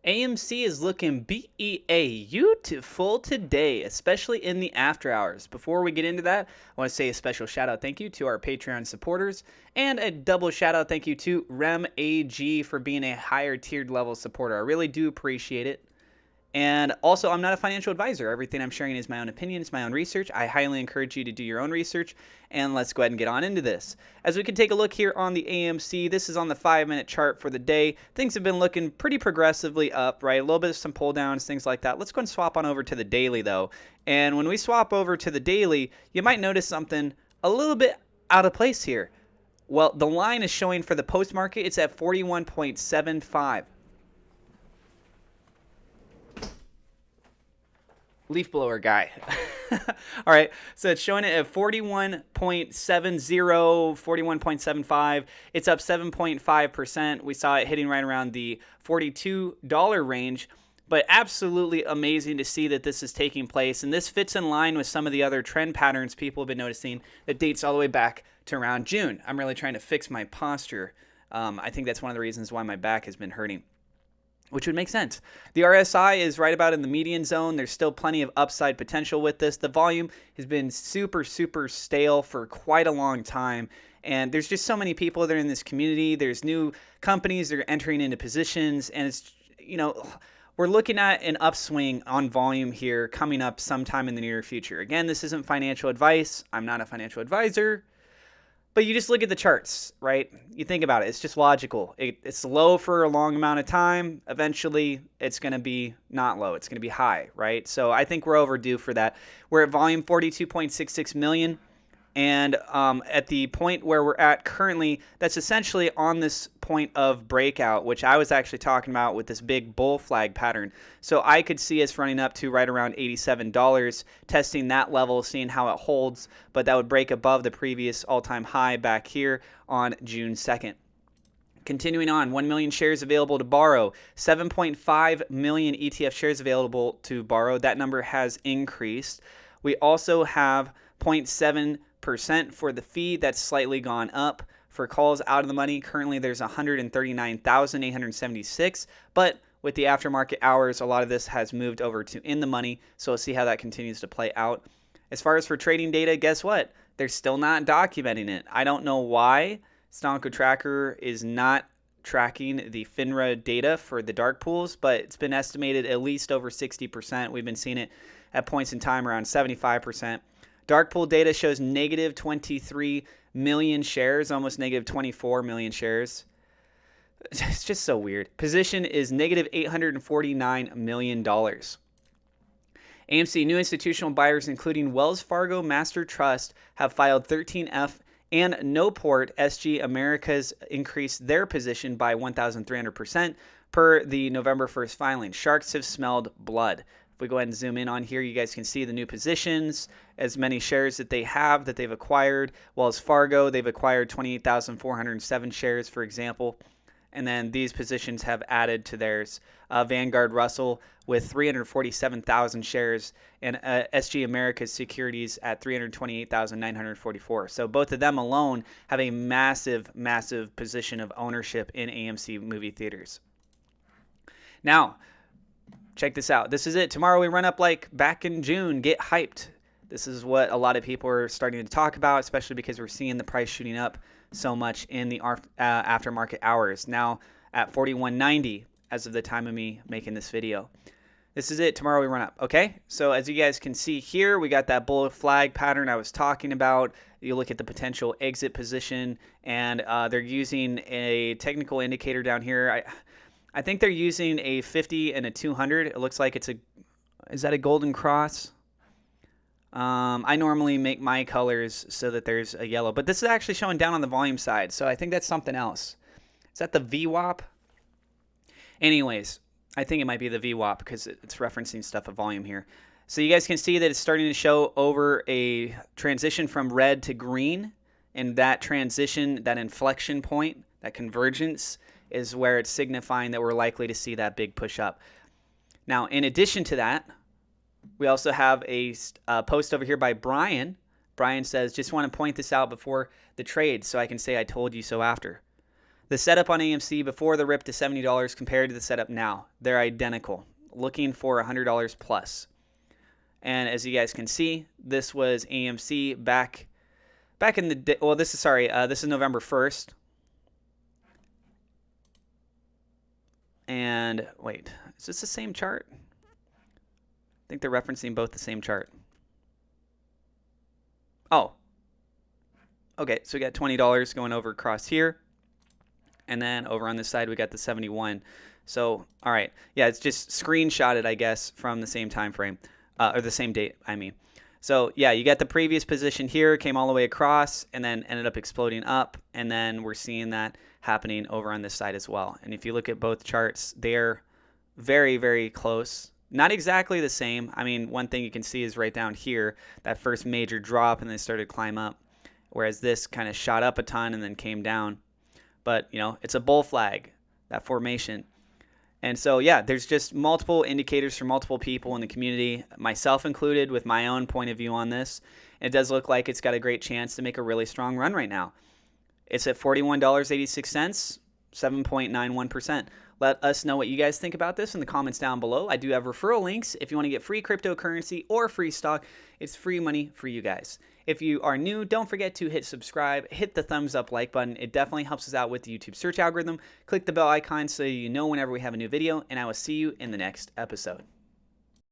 AMC is looking beautiful today, especially in the after hours. Before we get into that, I want to say a special shout out thank you to our Patreon supporters and a double shout out thank you to Rem AG for being a higher tiered level supporter. I really do appreciate it. And also, I'm not a financial advisor. Everything I'm sharing is my own opinion, it's my own research. I highly encourage you to do your own research. And let's go ahead and get on into this. As we can take a look here on the AMC, this is on the 5-minute chart for the day. Things have been looking pretty progressively up, right? A little bit of some pull downs, things like that. Let's go and swap on over to the daily, though. And when we swap over to the daily, you might notice something a little bit out of place here. Well, the line is showing for the post market, it's at 41.75. Leaf blower guy. All right, so it's showing it at 41.70, 41.75. It's up 7.5%. We saw it hitting right around the $42 range, but absolutely amazing to see that this is taking place. And this fits in line with some of the other trend patterns people have been noticing that dates all the way back to around June. I'm really trying to fix my posture. I think that's one of the reasons why my back has been hurting, which would make sense. The RSI is right about in the median zone. There's still plenty of upside potential with this. The volume has been super, super stale for quite a long time. And there's just so many people that are in this community. There's new companies that are entering into positions. And it's, we're looking at an upswing on volume here coming up sometime in the near future. Again, this isn't financial advice. I'm not a financial advisor. But you just look at the charts, right? You think about it. It's just logical. It's low for a long amount of time. Eventually, it's going to be not low. It's going to be high, right? So I think we're overdue for that. We're at volume 42.66 million. And at the point where we're at currently, that's essentially on this point of breakout, which I was actually talking about with this big bull flag pattern. So I could see us running up to right around $87, testing that level, seeing how it holds. But that would break above the previous all-time high back here on June 2nd. Continuing on, 1 million shares available to borrow, 7.5 million ETF shares available to borrow. That number has increased. We also have 0.7% for the fee. That's slightly gone up. For calls out of the money, currently there's 139,876, but with the aftermarket hours, a lot of this has moved over to in the money, so we'll see how that continues to play out. As far as for trading data, guess what? They're still not documenting it. I don't know why Stonko Tracker is not tracking the FINRA data for the dark pools, but it's been estimated at least over 60%. We've been seeing it at points in time around 75%. Dark pool data shows negative 23 million shares, almost negative 24 million shares. It's just so weird. Position is negative $849 million. AMC new institutional buyers, including Wells Fargo Master Trust, have filed 13F, and Noport SG Americas increased their position by 1,300% per the November 1st filing. Sharks have smelled blood. If we go ahead and zoom in on here, you guys can see the new positions, as many shares that they have that they've acquired. Wells Fargo, they've acquired 28,407 shares, for example. And then these positions have added to theirs. Vanguard Russell with 347,000 shares, and SG America's Securities at 328,944. So both of them alone have a massive, massive position of ownership in AMC movie theaters. Now, check this out. This is it. Tomorrow we run up like back in June. Get hyped. This is what a lot of people are starting to talk about, especially because we're seeing the price shooting up so much in the aftermarket hours. Now at 41.90 as of the time of me making this video. This is it. Tomorrow we run up. Okay, so as you guys can see here, we got that bull flag pattern I was talking about. You look at the potential exit position, and they're using a technical indicator down here. I think they're using a 50 and a 200. It looks like is that a golden cross? I normally make my colors so that there's a yellow, but this is actually showing down on the volume side, so I think that's something else. Is that the VWAP? Anyways, I think it might be the VWAP because it's referencing stuff of volume here. So you guys can see that it's starting to show over a transition from red to green, and that transition, that inflection point, that convergence is where it's signifying that we're likely to see that big push up. Now, in addition to that, we also have a post over here by Brian. Brian says, just want to point this out before the trade so I can say I told you so after. The setup on AMC before the rip to $70 compared to the setup now, they're identical. Looking for $100 plus. And as you guys can see, this was AMC back in the day. Well, this is November 1st. And wait, is this the same chart? I think they're referencing both the same chart. Oh, okay, so we got $20 going over across here. And then over on this side, we got the 71. So, all right. Yeah, it's just screenshotted, I guess, from the same time frame, or the same date, I mean. So, yeah, you got the previous position here, came all the way across, and then ended up exploding up. And then we're seeing that happening over on this side as well. And if you look at both charts, they're very, very close. Not exactly the same. I mean, one thing you can see is right down here, that first major drop, and then started to climb up. Whereas this kind of shot up a ton and then came down. But, you know, it's a bull flag, that formation. And so, yeah, there's just multiple indicators from multiple people in the community, myself included, with my own point of view on this. It does look like it's got a great chance to make a really strong run right now. It's at $41.86, 7.91%. Let us know what you guys think about this in the comments down below. I do have referral links if you want to get free cryptocurrency or free stock. It's free money for you guys. If you are new, don't forget to hit subscribe, hit the thumbs up like button. It definitely helps us out with the YouTube search algorithm. Click the bell icon so you know whenever we have a new video, and I will see you in the next episode.